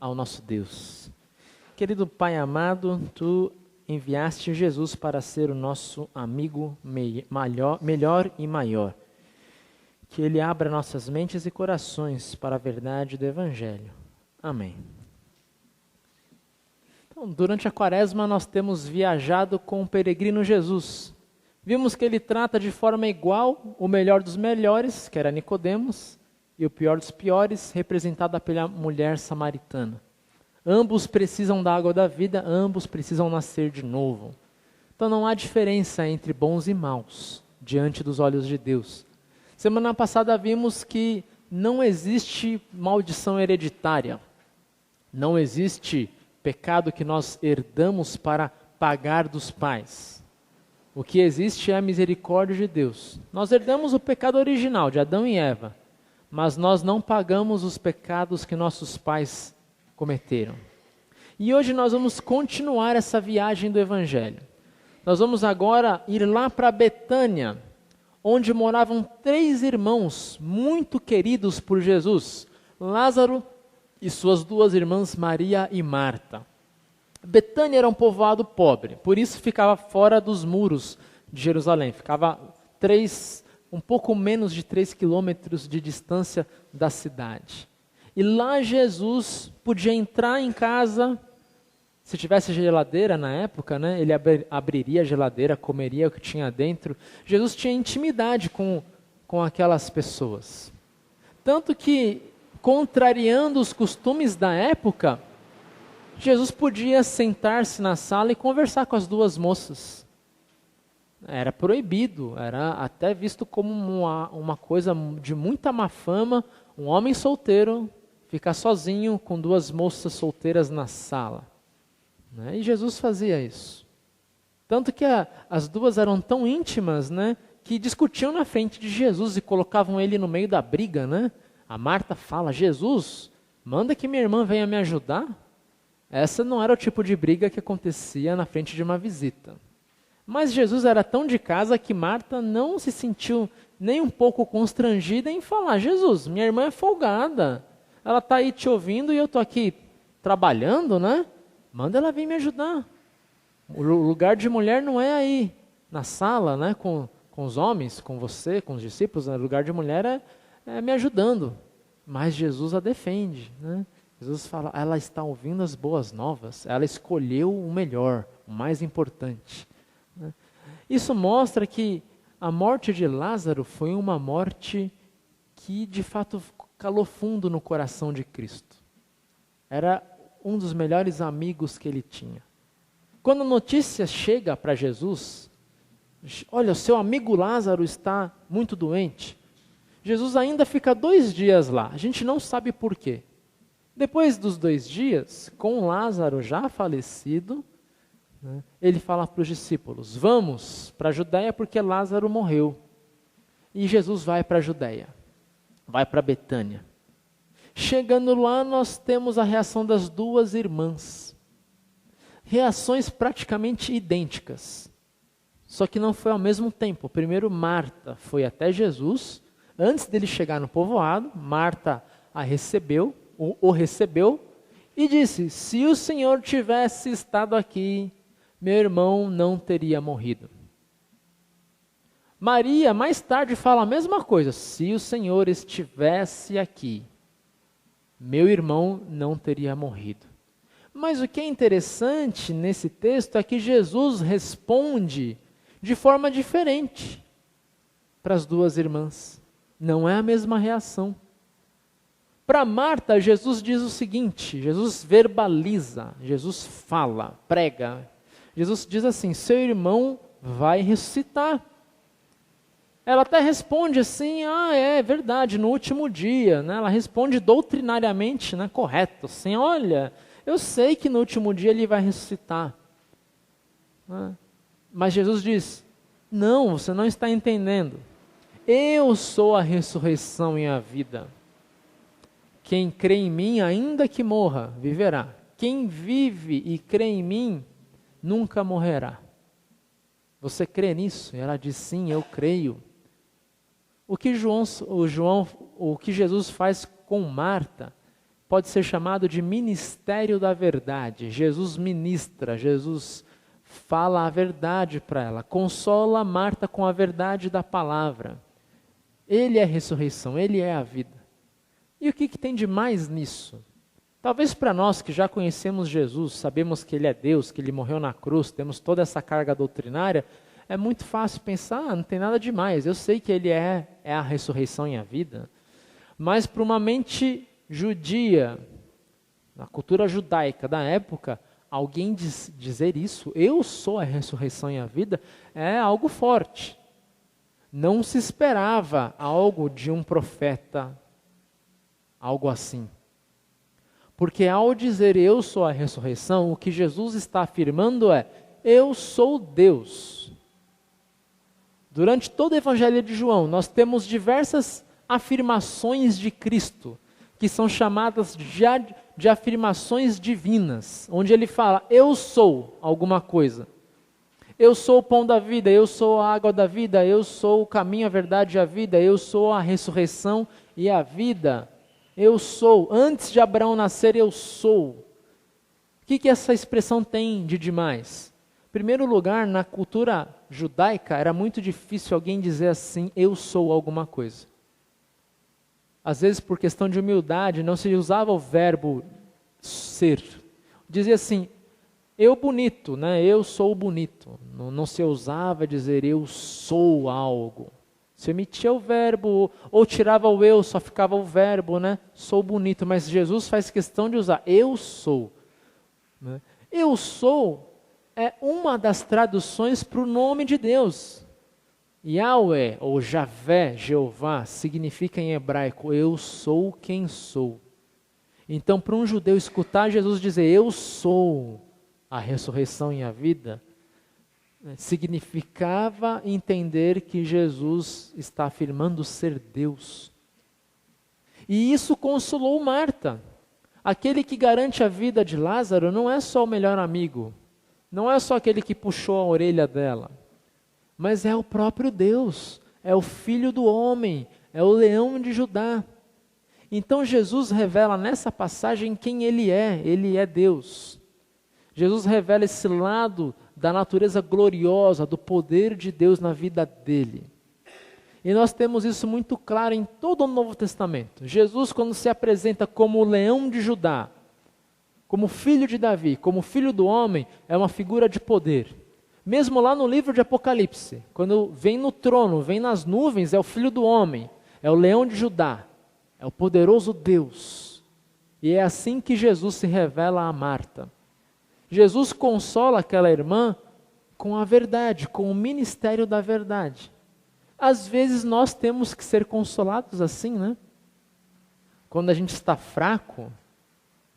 ao nosso Deus. Querido Pai amado, Tu enviaste Jesus para ser o nosso amigo melhor e maior. Que Ele abra nossas mentes e corações para a verdade do Evangelho. Amém. Então, durante a Quaresma nós temos viajado com o peregrino Jesus. Vimos que ele trata de forma igual o melhor dos melhores, que era Nicodemos, e o pior dos piores, representado pela mulher samaritana. Ambos precisam da água da vida, ambos precisam nascer de novo. Então não há diferença entre bons e maus diante dos olhos de Deus. Semana passada vimos que não existe maldição hereditária. Não existe pecado que nós herdamos para pagar dos pais. O que existe é a misericórdia de Deus. Nós herdamos o pecado original de Adão e Eva, mas nós não pagamos os pecados que nossos pais cometeram. E hoje nós vamos continuar essa viagem do Evangelho. Nós vamos agora ir lá para Betânia, onde moravam 3 irmãos muito queridos por Jesus, Lázaro e suas 2 irmãs Maria e Marta. Betânia era um povoado pobre, por isso ficava fora dos muros de Jerusalém, ficava um pouco menos de 3 quilômetros de distância da cidade. E lá Jesus podia entrar em casa, se tivesse geladeira na época, né, ele abriria a geladeira, comeria o que tinha dentro. Jesus tinha intimidade com aquelas pessoas. Tanto que, contrariando os costumes da época, Jesus podia sentar-se na sala e conversar com as 2 moças. Era proibido, era até visto como uma coisa de muita má fama, um homem solteiro ficar sozinho com 2 moças solteiras na sala. E Jesus fazia isso. Tanto que as 2 eram tão íntimas, que discutiam na frente de Jesus e colocavam ele no meio da briga. A Marta fala: Jesus, manda que minha irmã venha me ajudar. Essa não era o tipo de briga que acontecia na frente de uma visita. Mas Jesus era tão de casa que Marta não se sentiu nem um pouco constrangida em falar: Jesus, minha irmã é folgada. Ela está aí te ouvindo e eu estou aqui trabalhando, Manda ela vir me ajudar. O lugar de mulher não é aí na sala, com os homens, com você, com os discípulos. O lugar de mulher é me ajudando. Mas Jesus a defende, Jesus fala: ela está ouvindo as boas novas. Ela escolheu o melhor, o mais importante. Isso mostra que a morte de Lázaro foi uma morte que de fato calou fundo no coração de Cristo. Era um dos melhores amigos que ele tinha. Quando a notícia chega para Jesus: olha, o seu amigo Lázaro está muito doente. Jesus ainda fica 2 dias lá, a gente não sabe por quê. Depois dos 2 dias, com Lázaro já falecido, ele fala para os discípulos: vamos para a Judéia porque Lázaro morreu. E Jesus vai para a Judéia, vai para Betânia. Chegando lá, nós temos a reação das 2 irmãs. Reações praticamente idênticas, só que não foi ao mesmo tempo. Primeiro, Marta foi até Jesus, antes dele chegar no povoado. Marta o recebeu e disse: se o Senhor tivesse estado aqui, meu irmão não teria morrido. Maria, mais tarde, fala a mesma coisa: se o Senhor estivesse aqui, meu irmão não teria morrido. Mas o que é interessante nesse texto é que Jesus responde de forma diferente para as 2 irmãs. Não é a mesma reação. Para Marta, Jesus diz o seguinte: Jesus verbaliza, Jesus fala, prega. Jesus diz assim: seu irmão vai ressuscitar. Ela até responde assim: é verdade, no último dia. Ela responde doutrinariamente, correto, assim: olha, eu sei que no último dia ele vai ressuscitar. Mas Jesus diz: não, você não está entendendo. Eu sou a ressurreição e a vida. Quem crê em mim, ainda que morra, viverá. Quem vive e crê em mim, nunca morrerá. Você crê nisso? E ela diz: sim, eu creio. O que Jesus faz com Marta pode ser chamado de ministério da verdade. Jesus ministra, Jesus fala a verdade para ela, consola Marta com a verdade da palavra. Ele é a ressurreição, Ele é a vida. E o que tem de mais nisso? Talvez para nós que já conhecemos Jesus, sabemos que Ele é Deus, que Ele morreu na cruz, temos toda essa carga doutrinária, é muito fácil pensar, não tem nada demais, eu sei que Ele é a ressurreição e a vida. Mas para uma mente judia, na cultura judaica da época, alguém dizer isso, eu sou a ressurreição e a vida, é algo forte. Não se esperava algo de um profeta, algo assim. Porque ao dizer eu sou a ressurreição, o que Jesus está afirmando é, eu sou Deus. Durante todo o Evangelho de João, nós temos diversas afirmações de Cristo, que são chamadas de afirmações divinas, onde ele fala, eu sou alguma coisa. Eu sou o pão da vida, eu sou a água da vida, eu sou o caminho, a verdade e a vida, eu sou a ressurreição e a vida. Eu sou, antes de Abraão nascer, eu sou. O que essa expressão tem de demais? Em primeiro lugar, na cultura judaica, era muito difícil alguém dizer assim, eu sou alguma coisa. Às vezes, por questão de humildade, não se usava o verbo ser. Dizia assim, eu bonito, né? Eu sou bonito. Não se usava dizer eu sou algo. Se omitia o verbo, ou tirava o eu, só ficava o verbo, né? Sou bonito, mas Jesus faz questão de usar eu sou. Né? Eu sou é uma das traduções para o nome de Deus. Yahweh, ou Javé, Jeová, significa em hebraico, eu sou quem sou. Então, para um judeu escutar Jesus dizer, eu sou a ressurreição e a vida, significava entender que Jesus está afirmando ser Deus. E isso consolou Marta. Aquele que garante a vida de Lázaro não é só o melhor amigo, não é só aquele que puxou a orelha dela, mas é o próprio Deus, é o Filho do homem, é o Leão de Judá. Então Jesus revela nessa passagem quem Ele é Deus. Jesus revela esse lado da natureza gloriosa, do poder de Deus na vida dele. E nós temos isso muito claro em todo o Novo Testamento. Jesus, quando se apresenta como o Leão de Judá, como filho de Davi, como filho do homem, é uma figura de poder. Mesmo lá no livro de Apocalipse, quando vem no trono, vem nas nuvens, é o Filho do Homem, é o Leão de Judá, é o poderoso Deus. E é assim que Jesus se revela a Marta. Jesus consola aquela irmã com a verdade, com o ministério da verdade. Às vezes nós temos que ser consolados assim, né? Quando a gente está fraco,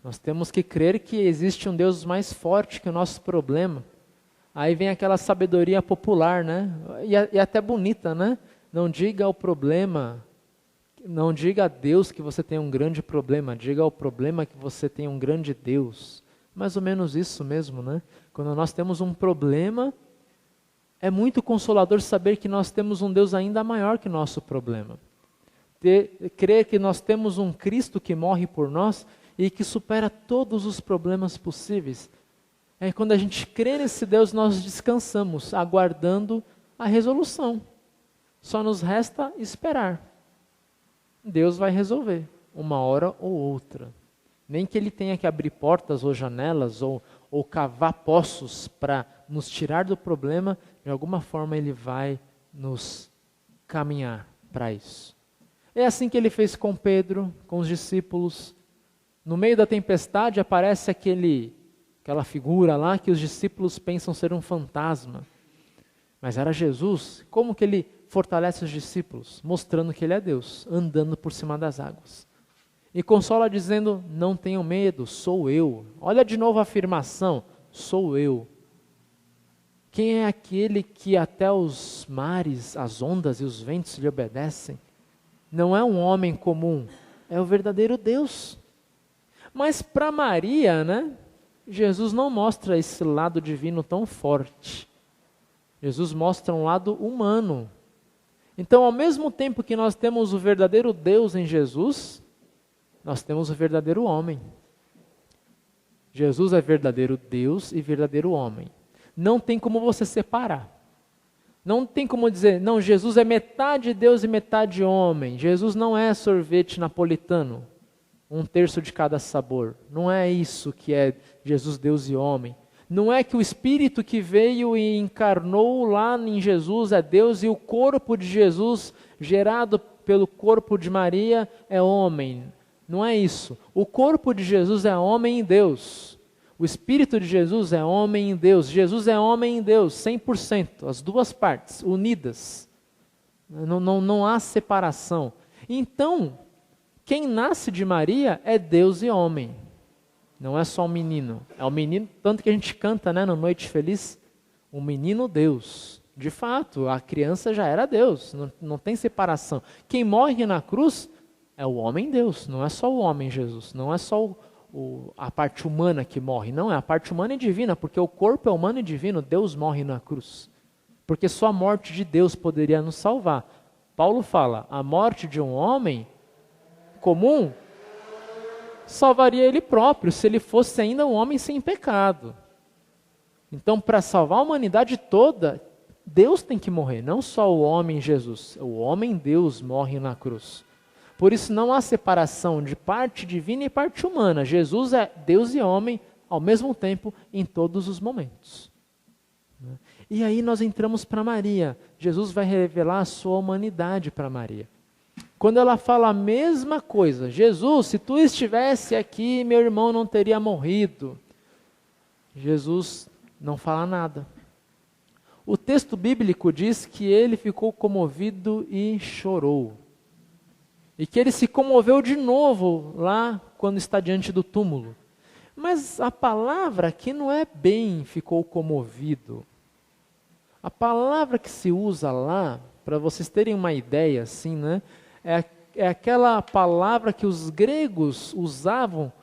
nós temos que crer que existe um Deus mais forte que o nosso problema. Aí vem aquela sabedoria popular, né? E até bonita, né? Não diga ao problema, não diga a Deus que você tem um grande problema, diga ao problema que você tem um grande Deus. Mais ou menos isso mesmo, né? Quando nós temos um problema, é muito consolador saber que nós temos um Deus ainda maior que o nosso problema. Crer que nós temos um Cristo que morre por nós e que supera todos os problemas possíveis. É quando a gente crê nesse Deus, nós descansamos, aguardando a resolução. Só nos resta esperar. Deus vai resolver, uma hora ou outra. Nem que Ele tenha que abrir portas ou janelas ou cavar poços para nos tirar do problema, de alguma forma Ele vai nos caminhar para isso. É assim que Ele fez com Pedro, com os discípulos. No meio da tempestade aparece aquela figura lá que os discípulos pensam ser um fantasma. Mas era Jesus. Como que Ele fortalece os discípulos? Mostrando que Ele é Deus, andando por cima das águas. E consola dizendo, não tenham medo, sou eu. Olha de novo a afirmação, sou eu. Quem é aquele que até os mares, as ondas e os ventos lhe obedecem? Não é um homem comum, é o verdadeiro Deus. Mas para Maria, né, Jesus não mostra esse lado divino tão forte. Jesus mostra um lado humano. Então, ao mesmo tempo que nós temos o verdadeiro Deus em Jesus, nós temos o verdadeiro homem. Jesus é verdadeiro Deus e verdadeiro homem. Não tem como você separar. Não tem como dizer, não, Jesus é metade Deus e metade homem. Jesus não é sorvete napolitano, 1/3 de cada sabor. Não é isso que é Jesus, Deus e homem. Não é que o Espírito que veio e encarnou lá em Jesus é Deus e o corpo de Jesus, gerado pelo corpo de Maria, é homem. Não é isso. O corpo de Jesus é homem em Deus. O Espírito de Jesus é homem em Deus. Jesus é homem em Deus, 100%. As duas partes, unidas. Não há separação. Então, quem nasce de Maria é Deus e homem. Não é só um menino. É um menino, tanto que a gente canta, né, no Noite Feliz, um menino Deus. De fato, a criança já era Deus. Não tem separação. Quem morre na cruz é o homem Deus. Não é só o homem Jesus. Não é só a parte humana que morre. Não, é a parte humana e divina, porque o corpo é humano e divino. Deus morre na cruz. Porque só a morte de Deus poderia nos salvar. Paulo fala, a morte de um homem comum salvaria ele próprio, se ele fosse ainda um homem sem pecado. Então, para salvar a humanidade toda, Deus tem que morrer, não só o homem Jesus. O homem Deus morre na cruz. Por isso não há separação de parte divina e parte humana. Jesus é Deus e homem ao mesmo tempo em todos os momentos. E aí nós entramos para Maria. Jesus vai revelar a sua humanidade para Maria. Quando ela fala a mesma coisa, Jesus, se tu estivesse aqui, meu irmão não teria morrido. Jesus não fala nada. O texto bíblico diz que ele ficou comovido e chorou. E que ele se comoveu de novo lá quando está diante do túmulo. Mas a palavra aqui não é bem ficou comovido. A palavra que se usa lá, para vocês terem uma ideia assim, né? É aquela palavra que os gregos usavam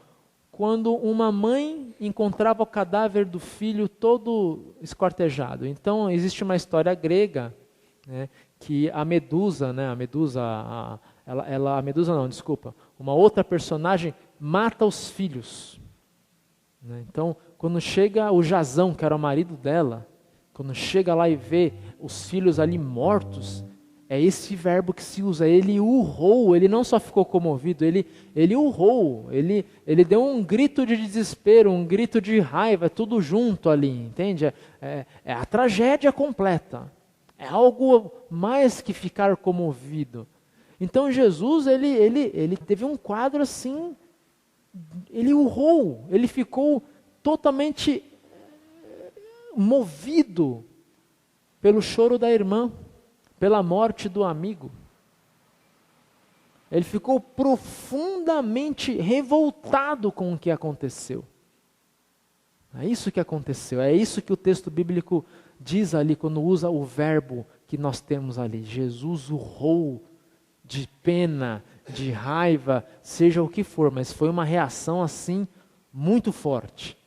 quando uma mãe encontrava o cadáver do filho todo esquartejado. Então existe uma história grega, né, que a Medusa, uma outra personagem mata os filhos. Então, quando chega o Jasão, que era o marido dela, quando chega lá e vê os filhos ali mortos, é esse verbo que se usa, ele urrou, ele não só ficou comovido, ele urrou, ele deu um grito de desespero, um grito de raiva, tudo junto ali, entende? É a tragédia completa, é algo mais que ficar comovido. Então Jesus, ele teve um quadro assim, ele urrou, ele ficou totalmente movido pelo choro da irmã, pela morte do amigo. Ele ficou profundamente revoltado com o que aconteceu. É isso que aconteceu, é isso que o texto bíblico diz ali, quando usa o verbo que nós temos ali. Jesus urrou de pena, de raiva, seja o que for, mas foi uma reação assim, muito forte.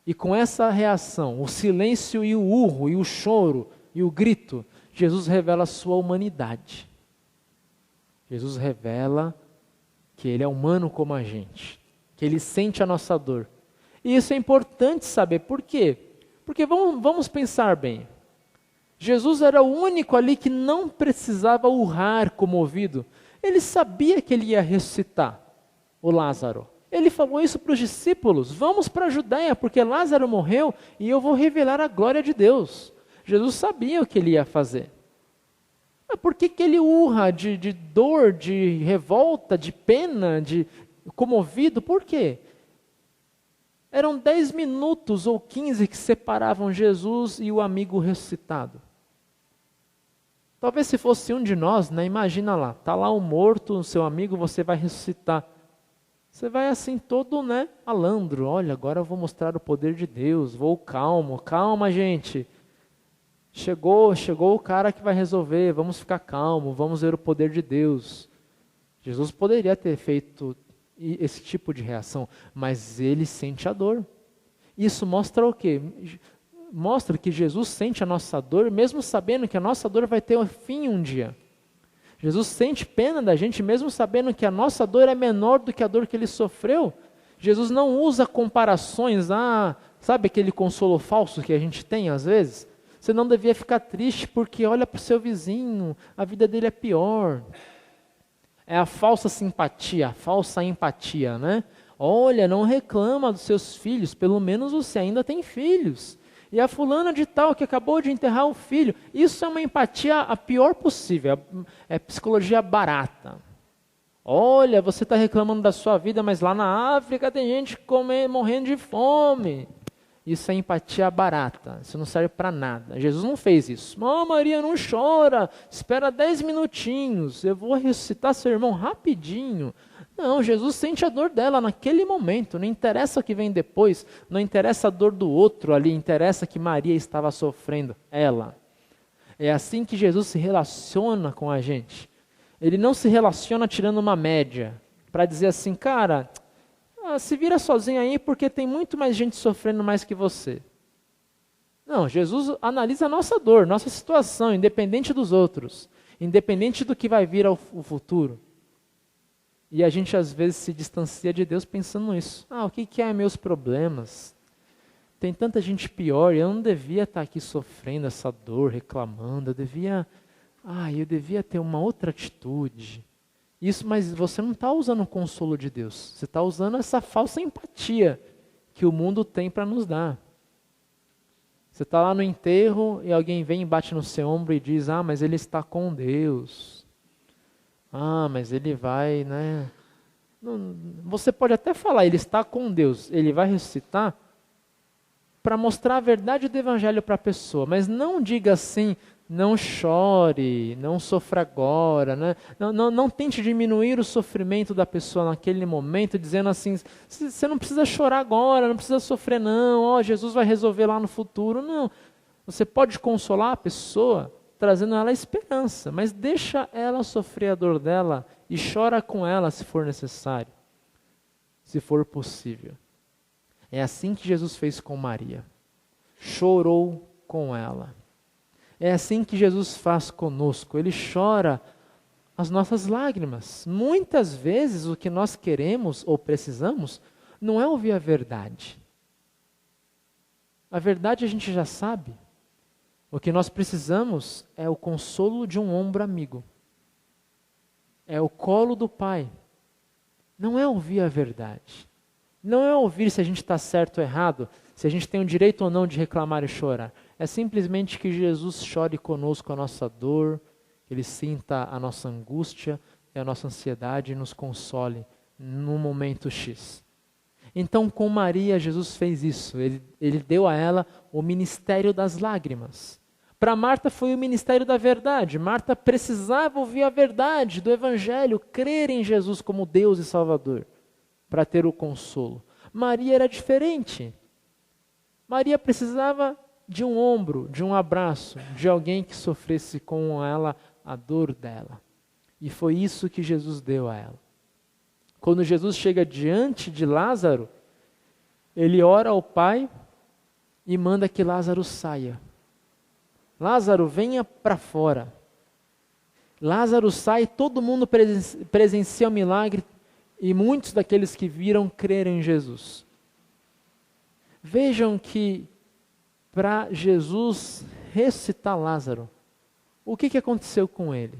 E com essa reação, o silêncio e o urro, e o choro, e o grito, Jesus revela a sua humanidade. Jesus revela que ele é humano como a gente, que ele sente a nossa dor. E isso é importante saber. Por quê? Porque vamos pensar bem. Jesus era o único ali que não precisava urrar comovido. Ele sabia que ele ia ressuscitar o Lázaro. Ele falou isso para os discípulos: vamos para a Judéia, porque Lázaro morreu e eu vou revelar a glória de Deus. Jesus sabia o que ele ia fazer. Mas por que ele urra de dor, de revolta, de pena, de comovido? Por quê? Eram 10 minutos ou 15 que separavam Jesus e o amigo ressuscitado. Talvez se fosse um de nós, né, imagina lá, está lá um morto, o seu amigo, você vai ressuscitar. Você vai assim todo, né, malandro, olha, agora eu vou mostrar o poder de Deus, vou calma gente. Chegou o cara que vai resolver, vamos ficar calmo, vamos ver o poder de Deus. Jesus poderia ter feito esse tipo de reação, mas ele sente a dor. Isso mostra o quê? Mostra que Jesus sente a nossa dor, mesmo sabendo que a nossa dor vai ter um fim um dia. Jesus sente pena da gente, mesmo sabendo que a nossa dor é menor do que a dor que ele sofreu. Jesus não usa comparações, sabe aquele consolo falso que a gente tem às vezes? Você não devia ficar triste porque olha para o seu vizinho, a vida dele é pior. É a falsa simpatia, a falsa empatia, né? Olha, não reclama dos seus filhos, pelo menos você ainda tem filhos. E a fulana de tal que acabou de enterrar o filho. Isso é uma empatia a pior possível, é psicologia barata. Olha, você está reclamando da sua vida, mas lá na África tem gente morrendo de fome. Isso é empatia barata, isso não serve para nada. Jesus não fez isso. Maria, não chora, espera 10 minutinhos, eu vou ressuscitar seu irmão rapidinho. Não, Jesus sente a dor dela naquele momento, não interessa o que vem depois, não interessa a dor do outro ali, interessa que Maria estava sofrendo, ela. É assim que Jesus se relaciona com a gente. Ele não se relaciona tirando uma média, para dizer assim, cara, se vira sozinho aí porque tem muito mais gente sofrendo mais que você. Não, Jesus analisa a nossa dor, nossa situação, independente dos outros, independente do que vai vir ao futuro. E a gente às vezes se distancia de Deus pensando nisso. O que é meus problemas? Tem tanta gente pior, eu não devia estar aqui sofrendo essa dor, reclamando, eu devia ter uma outra atitude. Isso, mas você não está usando o consolo de Deus, você está usando essa falsa empatia que o mundo tem para nos dar. Você está lá no enterro e alguém vem e bate no seu ombro e diz, mas ele está com Deus. Mas ele vai, né? Você pode até falar, ele está com Deus, ele vai ressuscitar para mostrar a verdade do evangelho para a pessoa, mas não diga assim, não chore, não sofra agora, né? Não tente diminuir o sofrimento da pessoa naquele momento, dizendo assim, você não precisa chorar agora, não precisa sofrer não, Jesus vai resolver lá no futuro. Não, você pode consolar a pessoa, trazendo a ela esperança, mas deixa ela sofrer a dor dela e chora com ela se for necessário, se for possível. É assim que Jesus fez com Maria, chorou com ela. É assim que Jesus faz conosco, ele chora as nossas lágrimas. Muitas vezes o que nós queremos ou precisamos não é ouvir a verdade. A verdade a gente já sabe. O que nós precisamos é o consolo de um ombro amigo. É o colo do Pai. Não é ouvir a verdade. Não é ouvir se a gente está certo ou errado, se a gente tem o direito ou não de reclamar e chorar. É simplesmente que Jesus chore conosco a nossa dor, que Ele sinta a nossa angústia e a nossa ansiedade e nos console no momento X. Então, com Maria, Jesus fez isso. Ele deu a ela o ministério das lágrimas. Para Marta foi o ministério da verdade. Marta precisava ouvir a verdade do Evangelho, crer em Jesus como Deus e Salvador, para ter o consolo. Maria era diferente. Maria precisava de um ombro, de um abraço, de alguém que sofresse com ela a dor dela. E foi isso que Jesus deu a ela. Quando Jesus chega diante de Lázaro, ele ora ao Pai e manda que Lázaro saia. Lázaro, venha para fora. Lázaro sai, todo mundo presencia o milagre e muitos daqueles que viram creram em Jesus. Vejam que para Jesus ressuscitar Lázaro, o que aconteceu com ele?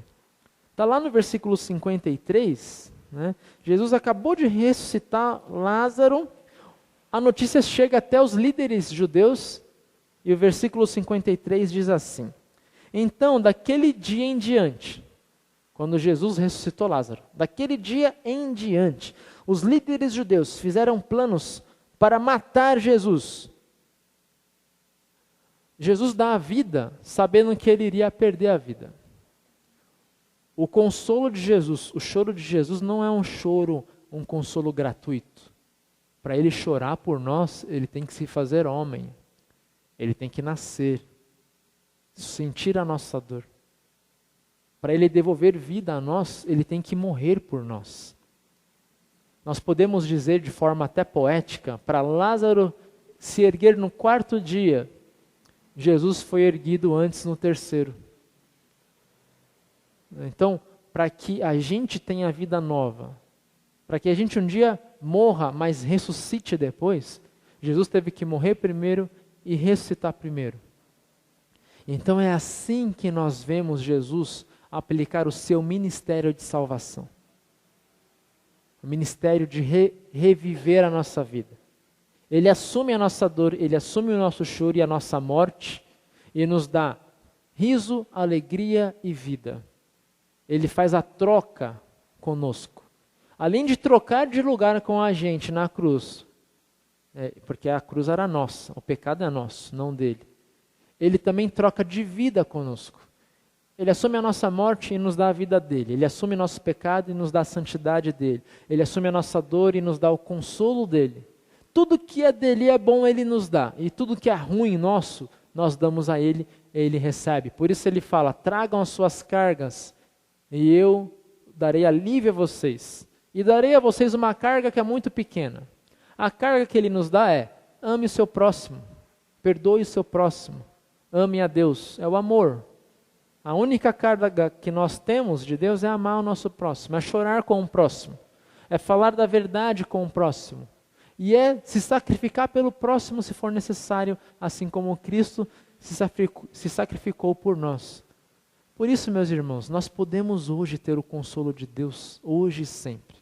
Está lá no versículo 53, né? Jesus acabou de ressuscitar Lázaro, a notícia chega até os líderes judeus, e o versículo 53 diz assim: então, daquele dia em diante, quando Jesus ressuscitou Lázaro, daquele dia em diante, os líderes judeus fizeram planos para matar Jesus. Jesus dá a vida, sabendo que ele iria perder a vida. O consolo de Jesus, o choro de Jesus não é um choro, um consolo gratuito. Para ele chorar por nós, ele tem que se fazer homem. Ele tem que nascer, sentir a nossa dor. Para ele devolver vida a nós, ele tem que morrer por nós. Nós podemos dizer de forma até poética, para Lázaro se erguer no 4º dia, Jesus foi erguido antes no 3º. Então, para que a gente tenha vida nova, para que a gente um dia morra, mas ressuscite depois, Jesus teve que morrer primeiro e ressuscitar primeiro. Então é assim que nós vemos Jesus aplicar o seu ministério de salvação. O ministério de reviver a nossa vida. Ele assume a nossa dor, ele assume o nosso choro e a nossa morte e nos dá riso, alegria e vida. Ele faz a troca conosco. Além de trocar de lugar com a gente na cruz, porque a cruz era nossa, o pecado é nosso, não dele. Ele também troca de vida conosco. Ele assume a nossa morte e nos dá a vida dele. Ele assume nosso pecado e nos dá a santidade dele. Ele assume a nossa dor e nos dá o consolo dele. Tudo que é dele é bom, ele nos dá. E tudo que é ruim nosso, nós damos a ele, ele recebe. Por isso ele fala, tragam as suas cargas e eu darei alívio a vocês. E darei a vocês uma carga que é muito pequena. A carga que ele nos dá é, ame o seu próximo, perdoe o seu próximo, ame a Deus, é o amor. A única carga que nós temos de Deus é amar o nosso próximo, é chorar com o próximo, é falar da verdade com o próximo. E é se sacrificar pelo próximo se for necessário, assim como Cristo se sacrificou por nós. Por isso, meus irmãos, nós podemos hoje ter o consolo de Deus, hoje e sempre.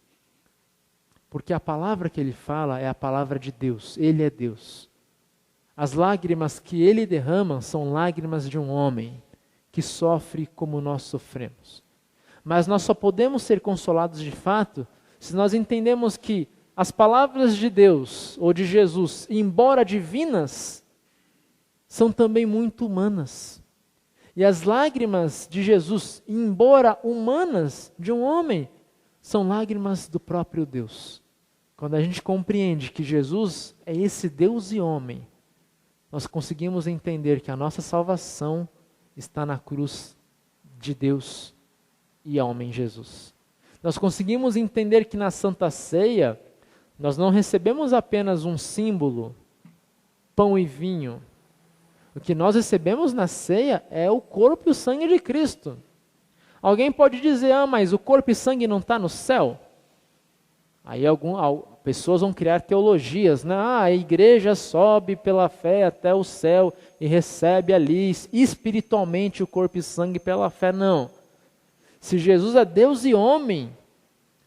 Porque a palavra que ele fala é a palavra de Deus, ele é Deus. As lágrimas que ele derrama são lágrimas de um homem que sofre como nós sofremos. Mas nós só podemos ser consolados de fato se nós entendemos que as palavras de Deus ou de Jesus, embora divinas, são também muito humanas. E as lágrimas de Jesus, embora humanas de um homem, são lágrimas do próprio Deus. Quando a gente compreende que Jesus é esse Deus e homem, nós conseguimos entender que a nossa salvação está na cruz de Deus e homem Jesus. Nós conseguimos entender que na Santa Ceia, nós não recebemos apenas um símbolo, pão e vinho. O que nós recebemos na ceia é o corpo e o sangue de Cristo. Alguém pode dizer, mas o corpo e sangue não está no céu? Aí pessoas vão criar teologias, né? A igreja sobe pela fé até o céu e recebe ali espiritualmente o corpo e sangue pela fé. Não. Se Jesus é Deus e homem,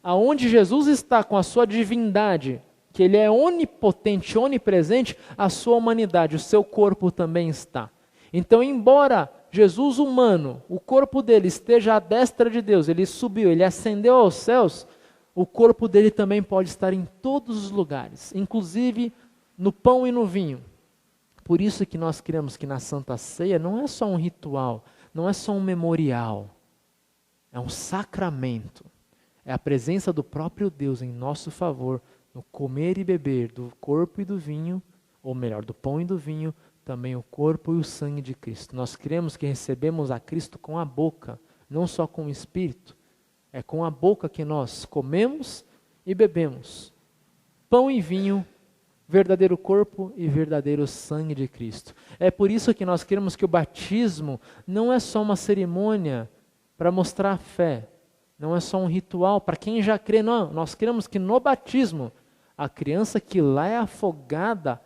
aonde Jesus está com a sua divindade, que ele é onipotente, onipresente, a sua humanidade, o seu corpo também está. Então, embora Jesus humano, o corpo dele esteja à destra de Deus, ele subiu, ele ascendeu aos céus, o corpo dele também pode estar em todos os lugares, inclusive no pão e no vinho. Por isso que nós cremos que na Santa Ceia não é só um ritual, não é só um memorial, é um sacramento. É a presença do próprio Deus em nosso favor, no comer e beber do corpo e do vinho, ou melhor, do pão e do vinho, também o corpo e o sangue de Cristo. Nós cremos que recebemos a Cristo com a boca, não só com o espírito. É com a boca que nós comemos e bebemos pão e vinho, verdadeiro corpo e verdadeiro sangue de Cristo. É por isso que nós cremos que o batismo não é só uma cerimônia para mostrar a fé, não é só um ritual para quem já crê, não. Nós cremos que no batismo, a criança que lá é afogada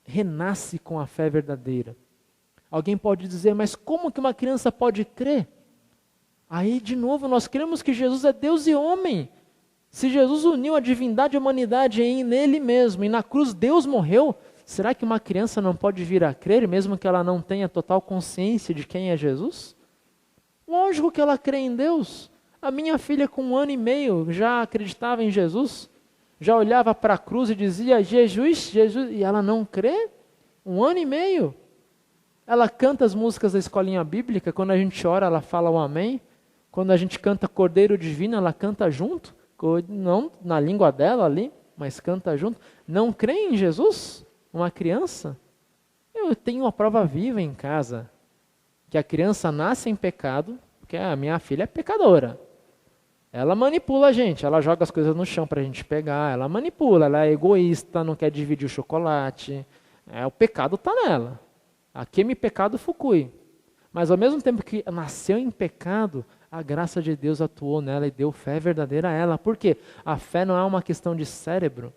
renasce com a fé verdadeira. Alguém pode dizer, mas como que uma criança pode crer? Aí, de novo, nós cremos que Jesus é Deus e homem. Se Jesus uniu a divindade e a humanidade nele mesmo, e na cruz Deus morreu, será que uma criança não pode vir a crer, mesmo que ela não tenha total consciência de quem é Jesus? Lógico que ela crê em Deus. A minha filha, com 1 ano e meio, já acreditava em Jesus, já olhava para a cruz e dizia, Jesus, Jesus, e ela não crê? 1 ano e meio. Ela canta as músicas da escolinha bíblica, quando a gente ora, ela fala o amém. Quando a gente canta Cordeiro Divino, ela canta junto, não na língua dela ali, mas canta junto. Não crê em Jesus? Uma criança? Eu tenho uma prova viva em casa, que a criança nasce em pecado, porque a minha filha é pecadora. Ela manipula a gente, ela joga as coisas no chão para a gente pegar, ela manipula, ela é egoísta, não quer dividir o chocolate. O pecado está nela. Aqui me pecado fukui. Mas ao mesmo tempo que nasceu em pecado, a graça de Deus atuou nela e deu fé verdadeira a ela. Por quê? A fé não é uma questão de cérebro.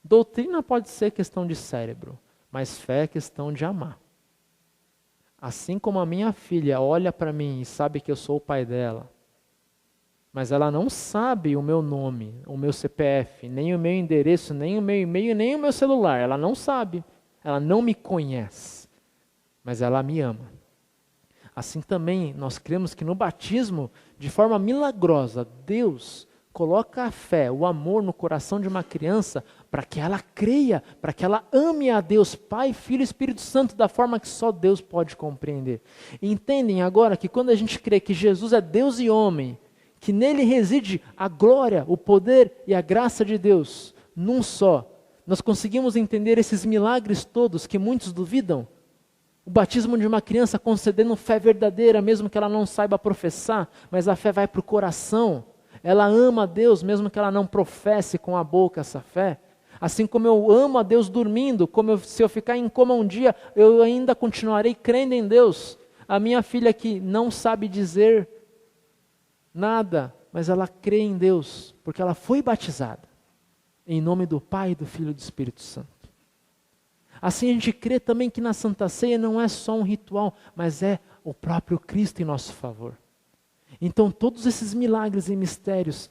Doutrina pode ser questão de cérebro, mas fé é questão de amar. Assim como a minha filha olha para mim e sabe que eu sou o pai dela, mas ela não sabe o meu nome, o meu CPF, nem o meu endereço, nem o meu e-mail, nem o meu celular. Ela não sabe, ela não me conhece, mas ela me ama. Assim também nós cremos que no batismo, de forma milagrosa, Deus coloca a fé, o amor no coração de uma criança para que ela creia, para que ela ame a Deus Pai, Filho e Espírito Santo da forma que só Deus pode compreender. E entendem agora que quando a gente crê que Jesus é Deus e homem, que nele reside a glória, o poder e a graça de Deus, num só, nós conseguimos entender esses milagres todos que muitos duvidam. O batismo de uma criança concedendo fé verdadeira, mesmo que ela não saiba professar, mas a fé vai para o coração. Ela ama a Deus, mesmo que ela não professe com a boca essa fé. Assim como eu amo a Deus dormindo, se eu ficar em coma um dia, eu ainda continuarei crendo em Deus. A minha filha que não sabe dizer nada, mas ela crê em Deus, porque ela foi batizada. Em nome do Pai, do Filho e do Espírito Santo. Assim a gente crê também que na Santa Ceia não é só um ritual, mas é o próprio Cristo em nosso favor. Então todos esses milagres e mistérios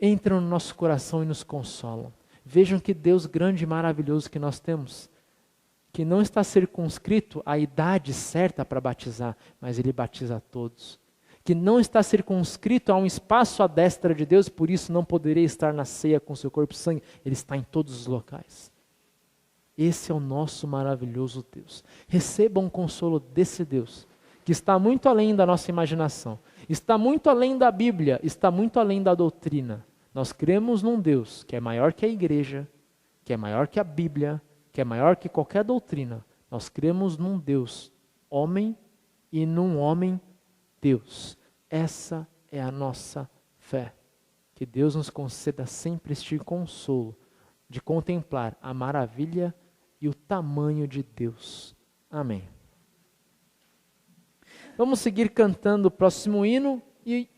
entram no nosso coração e nos consolam. Vejam que Deus grande e maravilhoso que nós temos, que não está circunscrito à idade certa para batizar, mas Ele batiza a todos. Que não está circunscrito a um espaço à destra de Deus, por isso não poderia estar na ceia com seu corpo e sangue, Ele está em todos os locais. Esse é o nosso maravilhoso Deus. Recebam um consolo desse Deus, que está muito além da nossa imaginação, está muito além da Bíblia, está muito além da doutrina. Nós cremos num Deus que é maior que a igreja, que é maior que a Bíblia, que é maior que qualquer doutrina. Nós cremos num Deus homem e num homem Deus. Essa é a nossa fé. Que Deus nos conceda sempre este consolo de contemplar a maravilha e o tamanho de Deus. Amém. Vamos seguir cantando o próximo hino e